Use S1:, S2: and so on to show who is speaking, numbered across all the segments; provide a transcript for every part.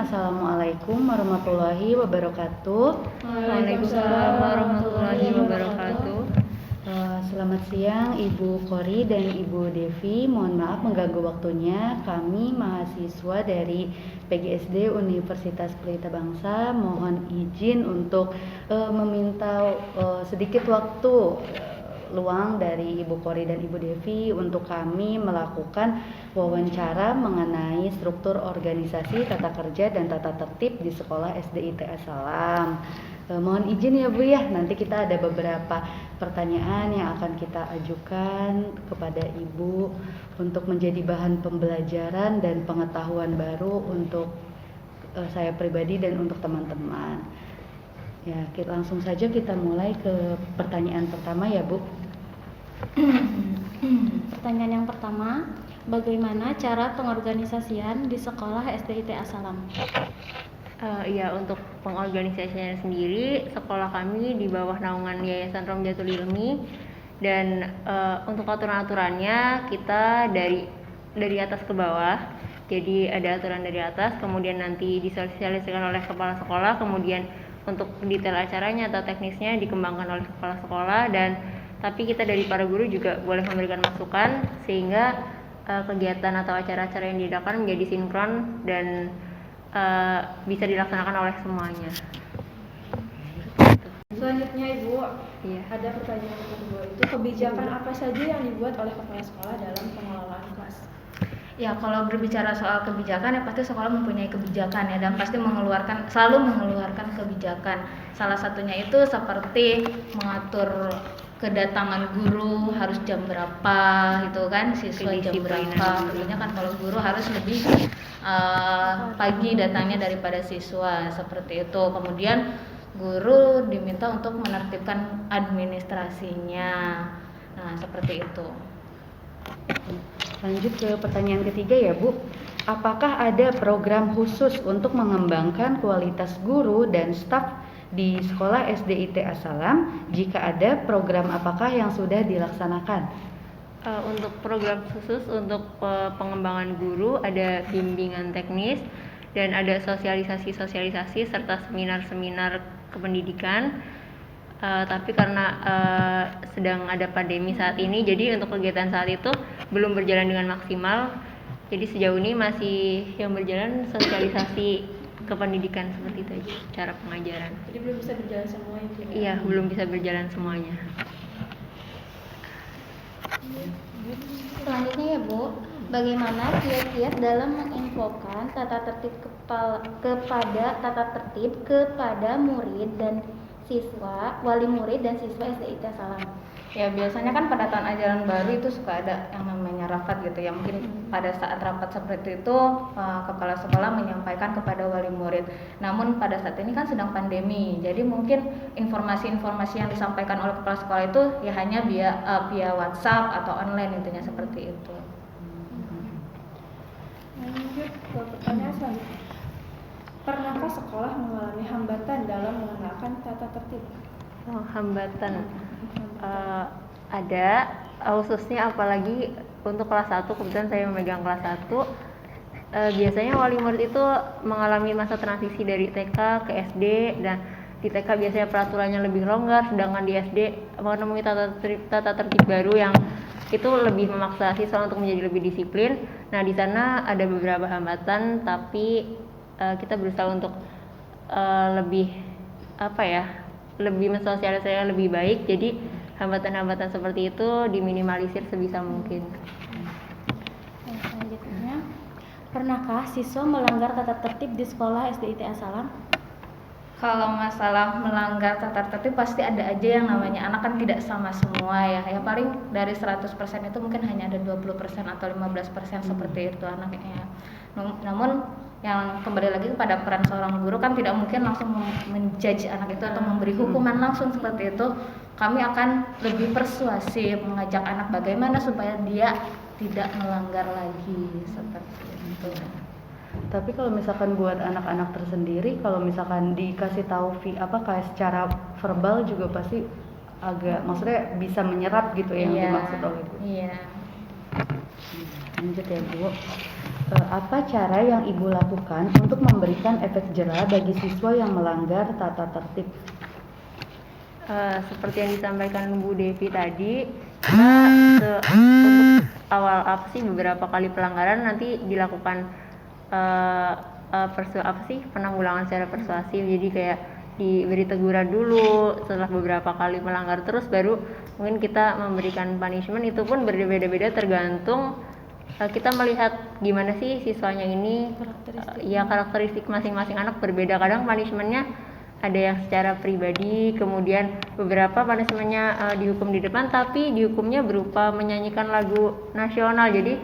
S1: Assalamualaikum warahmatullahi wabarakatuh.
S2: Waalaikumsalam warahmatullahi wabarakatuh.
S1: Selamat siang Ibu Kori dan Ibu Devi. Mohon maaf mengganggu waktunya. Kami mahasiswa dari PGSD Universitas Pelita Bangsa mohon izin untuk meminta sedikit waktu luang dari Ibu Kori dan Ibu Devi untuk kami melakukan wawancara mengenai struktur organisasi, tata kerja, dan tata tertib di sekolah SD ITS Salam. Mohon izin ya Bu ya, nanti kita ada beberapa pertanyaan yang akan kita ajukan kepada Ibu untuk menjadi bahan pembelajaran dan pengetahuan baru untuk saya pribadi dan untuk teman-teman. Ya, langsung saja kita mulai ke pertanyaan pertama ya Bu.
S2: Pertanyaan yang pertama, bagaimana cara pengorganisasian di sekolah SD ITS Salam?
S3: Untuk pengorganisasinya sendiri, sekolah kami di bawah naungan Yayasan Romjatul Ilmi dan untuk aturan-aturannya kita dari atas ke bawah. Jadi ada aturan dari atas, kemudian nanti disosialisasikan oleh kepala sekolah, kemudian untuk detail acaranya atau teknisnya dikembangkan oleh kepala sekolah tapi kita dari para guru juga boleh memberikan masukan sehingga kegiatan atau acara-acara yang diadakan menjadi sinkron dan bisa dilaksanakan oleh semuanya.
S4: Selanjutnya Ibu,
S3: Iya.
S4: ada pertanyaan kedua itu kebijakan apa saja yang dibuat oleh kepala sekolah dalam pengelolaan kelas?
S5: Ya, kalau berbicara soal kebijakan ya pasti sekolah mempunyai kebijakan ya dan pasti selalu mengeluarkan kebijakan. Salah satunya itu seperti mengatur kedatangan guru harus jam berapa gitu kan, siswa jam berapa. Tentunya kan kalau guru harus lebih pagi datangnya daripada siswa seperti itu. Kemudian guru diminta untuk menertibkan administrasinya. Nah, seperti itu.
S1: Lanjut ke pertanyaan ketiga ya Bu. Apakah ada program khusus untuk mengembangkan kualitas guru dan staf di sekolah SD ITS Salam? Jika ada, program apakah yang sudah dilaksanakan?
S3: Untuk program khusus untuk pengembangan guru ada bimbingan teknis dan ada sosialisasi serta seminar-seminar kependidikan. Tapi karena sedang ada pandemi saat ini, jadi untuk kegiatan saat itu belum berjalan dengan maksimal. Jadi sejauh ini masih yang berjalan sosialisasi kependidikan seperti itu aja, cara pengajaran.
S4: Jadi belum bisa berjalan semua itu ya?
S3: Iya, belum bisa berjalan semuanya.
S2: Selanjutnya ya Bu, bagaimana kiat-kiat dalam menginfokan tata tertib kepada murid dan siswa, wali murid dan siswa SD ITS Salam?
S5: Ya, biasanya kan pada tahun ajaran baru itu suka ada yang namanya rapat gitu ya. Mungkin pada saat rapat seperti itu kepala sekolah menyampaikan kepada wali murid. Namun pada saat ini kan sedang pandemi. Jadi mungkin informasi-informasi yang disampaikan oleh kepala sekolah itu ya hanya via WhatsApp atau online intinya seperti itu.
S4: Lanjut ke pertanyaan selanjutnya. Pernahkah sekolah mengalami hambatan dalam mengenalkan tata tertib?
S3: Hambatan ada, khususnya apalagi untuk kelas 1, kebetulan saya memegang kelas 1. Biasanya wali murid itu mengalami masa transisi dari TK ke SD, dan di TK biasanya peraturannya lebih longgar, sedangkan di SD menemui tata tertib baru yang itu lebih memaksa siswa untuk menjadi lebih disiplin. Nah, di sana ada beberapa hambatan, tapi kita berusaha untuk lebih mensosialisasikan lebih baik. Jadi hambatan-hambatan seperti itu diminimalisir sebisa mungkin.
S2: Selanjutnya, pernahkah siswa melanggar tata tertib di sekolah SD ITS Salam?
S5: Kalau masalah melanggar tata tertib pasti ada aja yang namanya anak kan tidak sama semua ya. Ya paling dari 100% itu mungkin hanya ada 20% atau 15% seperti itu anaknya. Namun yang kembali lagi kepada peran seorang guru kan tidak mungkin langsung menjudge anak itu atau memberi hukuman langsung seperti itu. Kami akan lebih persuasif mengajak anak bagaimana supaya dia tidak melanggar lagi seperti itu.
S1: Tapi kalau misalkan buat anak-anak tersendiri, kalau misalkan dikasih tahu kayak secara verbal juga pasti agak, maksudnya bisa menyerap gitu yang dimaksud oleh Bu.
S5: Iya.
S1: Lanjut ya Bu. Apa cara yang Ibu lakukan untuk memberikan efek jera bagi siswa yang melanggar tata tertib?
S3: Seperti yang disampaikan Bu Devi tadi, kita untuk awal beberapa kali pelanggaran nanti dilakukan penanggulangan secara persuasif. Jadi kayak diberi teguran dulu, setelah beberapa kali melanggar terus baru mungkin kita memberikan punishment. Itu pun berbeda-beda tergantung kita melihat gimana sih siswanya ini, karakteristik masing-masing anak berbeda. Kadang punishmentnya ada yang secara pribadi, kemudian beberapa punishmentnya dihukum di depan, tapi dihukumnya berupa menyanyikan lagu nasional. Jadi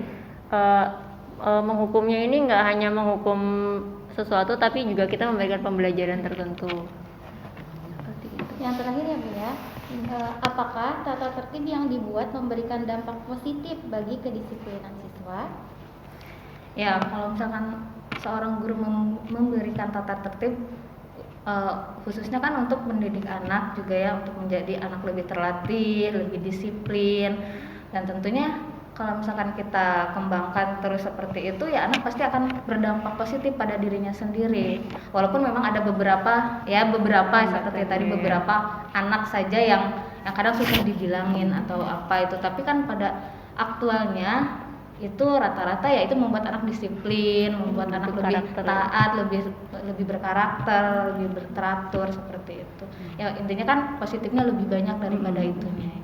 S3: menghukumnya ini nggak hanya menghukum sesuatu, tapi juga kita memberikan pembelajaran tertentu. Seperti itu.
S2: Yang terakhir ya Bu ya, apakah tata tertib yang dibuat memberikan dampak positif bagi kedisiplinan siswa?
S5: Ya, kalau misalkan seorang guru memberikan tata tertib, khususnya kan untuk mendidik anak juga ya, untuk menjadi anak lebih terlatih, lebih disiplin, dan tentunya kalau misalkan kita kembangkan terus seperti itu ya anak pasti akan berdampak positif pada dirinya sendiri. Walaupun memang ada beberapa seperti tadi beberapa anak saja yang kadang susah dibilangin atau apa itu, tapi kan pada aktualnya itu rata-rata ya itu membuat anak disiplin, membuat anak lebih taat, lebih berkarakter, lebih berteratur seperti itu. Ya intinya kan positifnya lebih banyak daripada itunya.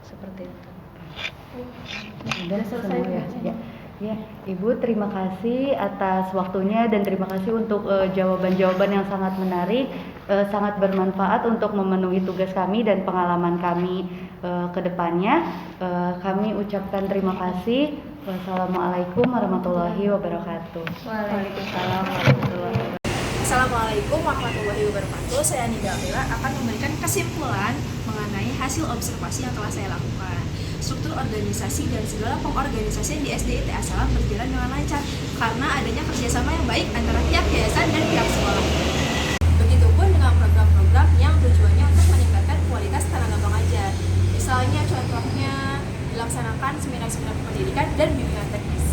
S5: Seperti itu.
S1: Sudah selesai ya. Ibu terima kasih atas waktunya dan terima kasih untuk jawaban-jawaban yang sangat menarik, sangat bermanfaat untuk memenuhi tugas kami dan pengalaman kami ke depannya. Kami ucapkan terima kasih. Wassalamualaikum warahmatullahi wabarakatuh.
S3: Waalaikumsalam warahmatullahi wabarakatuh.
S6: Assalamualaikum warahmatullahi wabarakatuh. Saya Nida Amira akan memberikan kesimpulan mengenai hasil observasi yang telah saya lakukan. Struktur organisasi dan segala pengorganisasian di SDIT Salam berjalan dengan lancar karena adanya kerjasama yang baik antara pihak yayasan dan pihak sekolah. Begitupun dengan program-program yang tujuannya untuk meningkatkan kualitas tenaga pengajar. Misalnya contohnya dilaksanakan seminar-seminar pendidikan dan bimbingan teknis.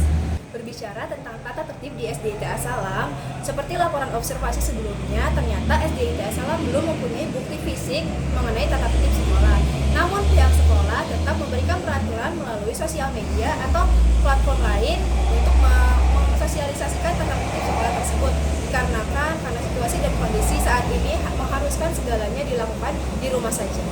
S6: Berbicara tentang tata tertib di SDIT Salam, seperti laporan observasi sebelumnya, ternyata SDIT Salam belum mempunyai bukti fisik mengenai tata tertib sekolah. Namun pihak sekolah tetap memberikan peraturan melalui sosial media atau platform lain untuk mensosialisasikan tata tertib sekolah tersebut. Karena situasi dan kondisi saat ini mengharuskan segalanya dilakukan di rumah saja.